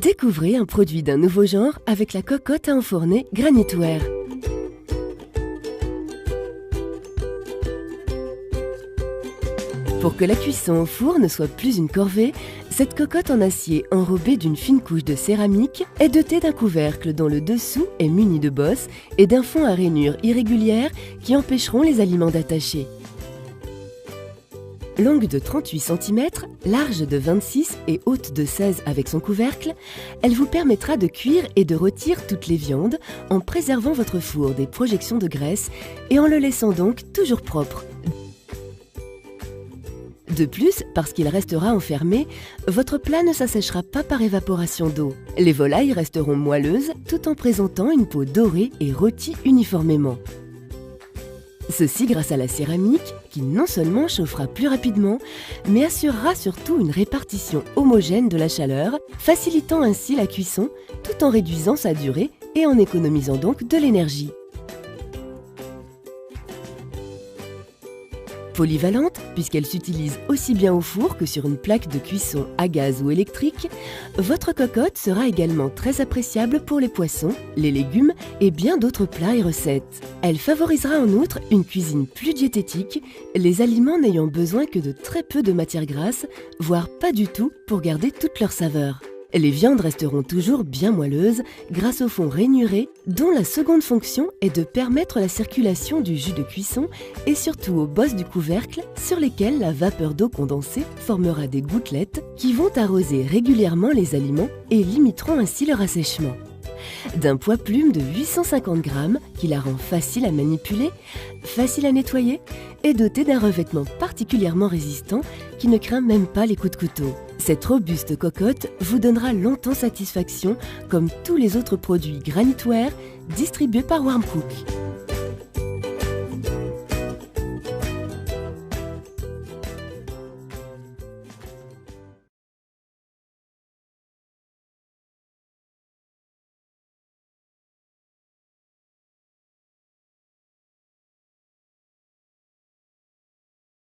Découvrez un produit d'un nouveau genre avec la cocotte à enfourner Granitware. Pour que la cuisson au four ne soit plus une corvée, cette cocotte en acier enrobée d'une fine couche de céramique est dotée d'un couvercle dont le dessous est muni de bosses et d'un fond à rainures irrégulières qui empêcheront les aliments d'attacher. Longue de 38 cm, large de 26 et haute de 16 avec son couvercle, elle vous permettra de cuire et de rôtir toutes les viandes en préservant votre four des projections de graisse et en le laissant donc toujours propre. De plus, parce qu'il restera enfermé, votre plat ne s'assèchera pas par évaporation d'eau. Les volailles resteront moelleuses tout en présentant une peau dorée et rôtie uniformément. Ceci grâce à la céramique qui non seulement chauffera plus rapidement, mais assurera surtout une répartition homogène de la chaleur, facilitant ainsi la cuisson tout en réduisant sa durée et en économisant donc de l'énergie. Polyvalente, puisqu'elle s'utilise aussi bien au four que sur une plaque de cuisson à gaz ou électrique, votre cocotte sera également très appréciable pour les poissons, les légumes et bien d'autres plats et recettes. Elle favorisera en outre une cuisine plus diététique, les aliments n'ayant besoin que de très peu de matières grasses, voire pas du tout pour garder toute leur saveur. Les viandes resteront toujours bien moelleuses grâce au fond rainuré dont la seconde fonction est de permettre la circulation du jus de cuisson et surtout aux bosses du couvercle sur lesquelles la vapeur d'eau condensée formera des gouttelettes qui vont arroser régulièrement les aliments et limiteront ainsi leur assèchement. D'un poids plume de 850 grammes qui la rend facile à manipuler, facile à nettoyer et dotée d'un revêtement particulièrement résistant qui ne craint même pas les coups de couteau. Cette robuste cocotte vous donnera longtemps satisfaction comme tous les autres produits Granitware distribués par Warmcook.